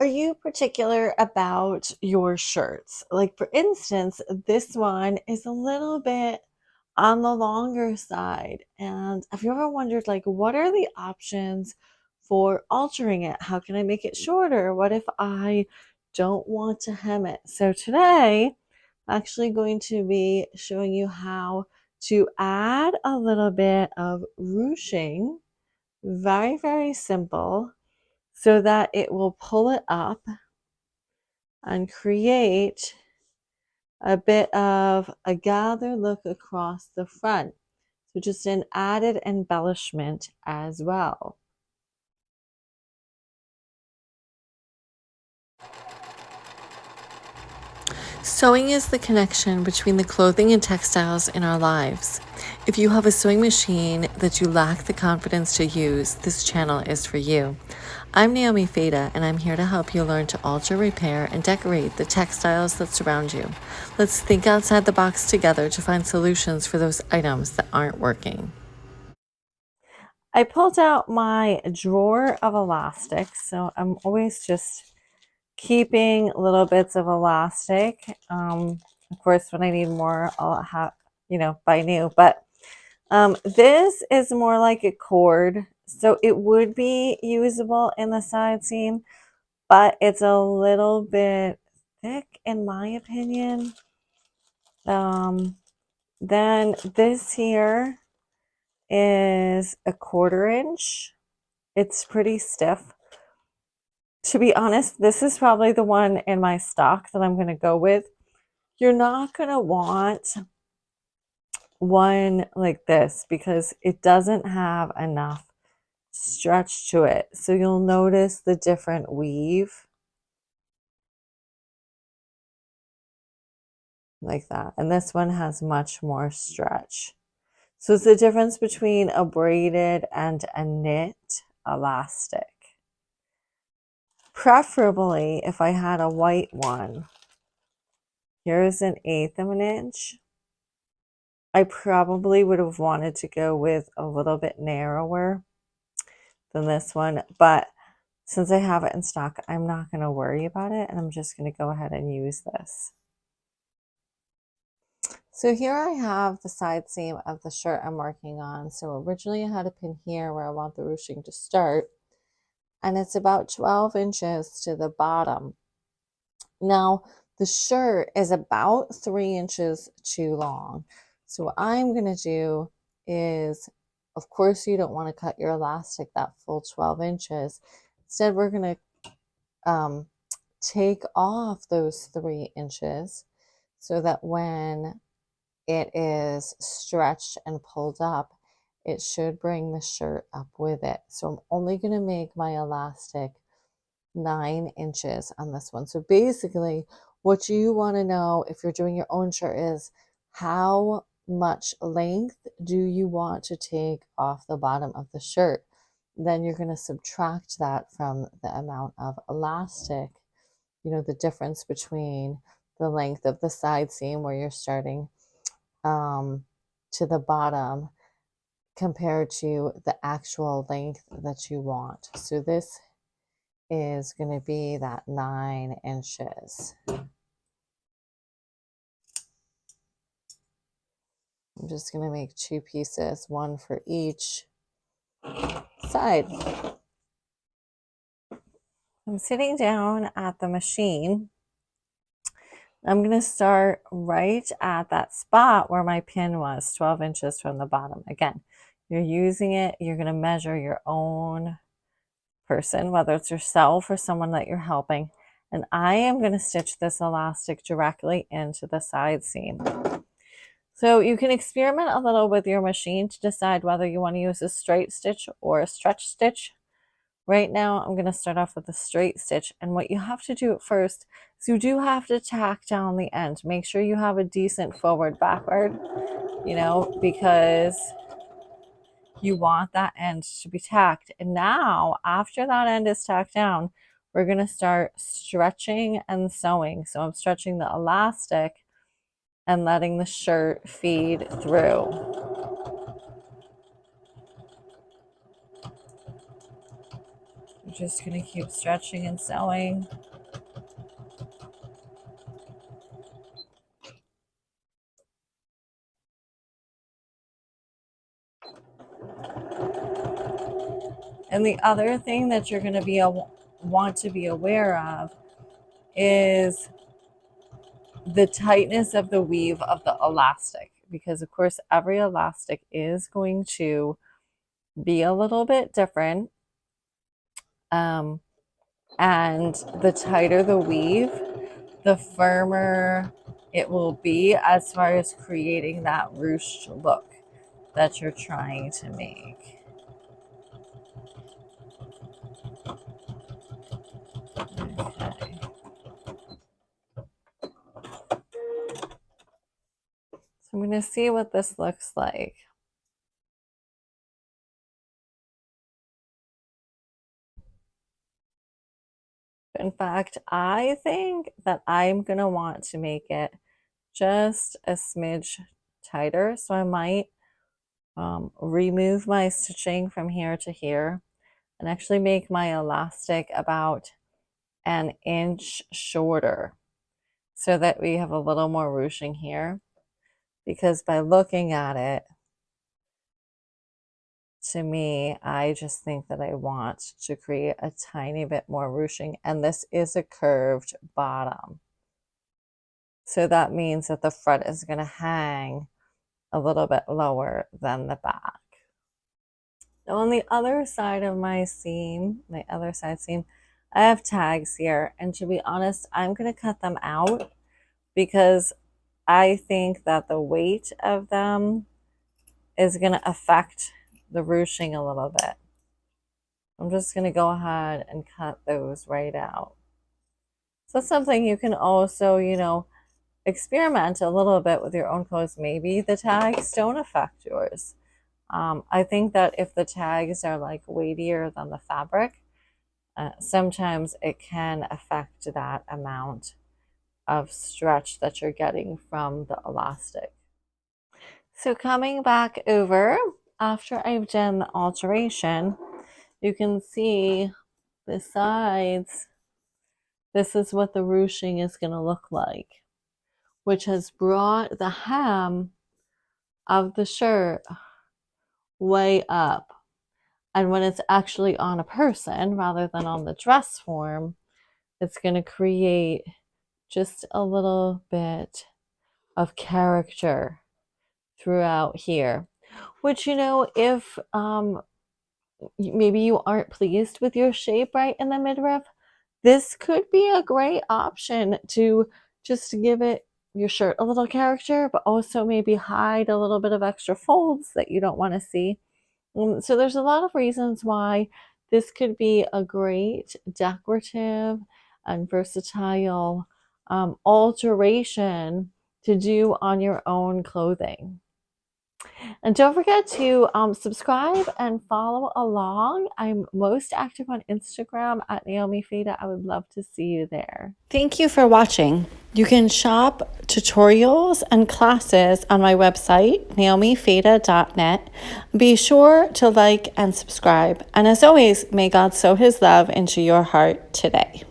are you particular about your shirts? Like, for instance, this one is a little bit on the longer side. And have you ever wondered, like, what are the options for altering it? How can I make it shorter? What if I don't want to hem it? So today, I'm actually going to be showing you how to add a little bit of ruching. Very, very simple, so that it will pull it up and create a bit of a gathered look across the front. So just an added embellishment as well. Sewing is the connection between the clothing and textiles in our lives. If you have a sewing machine that you lack the confidence to use, this channel is for you. I'm Naomi Feda, and I'm here to help you learn to alter, repair, and decorate the textiles that surround you. Let's think outside the box together to find solutions for those items that aren't working. I pulled out my drawer of elastics, so I'm always just keeping little bits of elastic. Of course, when I need more, I'll have, buy new. But this is more like a cord, so it would be usable in the side seam, but it's a little bit thick in my opinion. Then this here is a 1/4 inch. It's pretty stiff. To be honest, this is probably the one in my stock that I'm going to go with. You're not going to want one like this because it doesn't have enough stretch to it. So you'll notice the different weave like that. And this one has much more stretch. So it's the difference between a braided and a knit elastic. Preferably, if I had a white one, here's an 1/8 of an inch. I probably would have wanted to go with a little bit narrower than this one, but since I have it in stock, I'm not going to worry about it, and I'm just going to go ahead and use this. So here I have the side seam of the shirt I'm working on. So originally I had a pin here where I want the ruching to start, and it's about 12 inches to the bottom. Now, the shirt is about 3 inches too long. So what I'm going to do is, of course, you don't want to cut your elastic that full 12 inches. Instead, we're going to take off those 3 inches so that when it is stretched and pulled up, it should bring the shirt up with it. So I'm only going to make my elastic 9 inches on this one. So basically, what you want to know if you're doing your own shirt is how much length do you want to take off the bottom of the shirt. Then you're going to subtract that from the amount of elastic, the difference between the length of the side seam where you're starting to the bottom compared to the actual length that you want. So this is going to be that 9 inches. I'm just going to make 2 pieces, one for each side. I'm sitting down at the machine. I'm going to start right at that spot where my pin was, 12 inches from the bottom. Again, you're using it, you're going to measure your own person, whether it's yourself or someone that you're helping. And I am going to stitch this elastic directly into the side seam. So you can experiment a little with your machine to decide whether you want to use a straight stitch or a stretch stitch. Right now, I'm going to start off with a straight stitch. And what you have to do at first is you do have to tack down the end. Make sure you have a decent forward backward, because you want that end to be tacked. And now, after that end is tacked down, we're going to start stretching and sewing. So I'm stretching the elastic and letting the shirt feed through. just going to keep stretching and sewing. And the other thing that you're going to want to be aware of is the tightness of the weave of the elastic, because of course every elastic is going to be a little bit different. And the tighter the weave, the firmer it will be as far as creating that ruched look that you're trying to make. Okay. So I'm going to see what this looks like. In fact, I think that I'm going to want to make it just a smidge tighter. So I might remove my stitching from here to here and actually make my elastic about an inch shorter so that we have a little more ruching here. Because by looking at it, to me, I just think that I want to create a tiny bit more ruching, and this is a curved bottom. So that means that the front is going to hang a little bit lower than the back. Now on the other side of my seam, my other side seam, I have tags here, and to be honest, I'm going to cut them out because I think that the weight of them is going to affect the ruching a little bit. I'm just going to go ahead and cut those right out. So that's something you can also, experiment a little bit with your own clothes. Maybe the tags don't affect yours. I think that if the tags are like weightier than the fabric, sometimes it can affect that amount of stretch that you're getting from the elastic. So coming back over after I've done the alteration, you can see the sides. This is what the ruching is going to look like, which has brought the hem of the shirt way up. And when it's actually on a person rather than on the dress form, it's going to create just a little bit of character throughout here. Which, if maybe you aren't pleased with your shape right in the midriff, this could be a great option to just give your shirt a little character, but also maybe hide a little bit of extra folds that you don't want to see. So there's a lot of reasons why this could be a great decorative and versatile alteration to do on your own clothing. And don't forget to subscribe and follow along. I'm most active on Instagram at Naomi Feda. I would love to see you there. Thank you for watching. You can shop tutorials and classes on my website, naomifeda.net. Be sure to like and subscribe. And as always, may God sow his love into your heart today.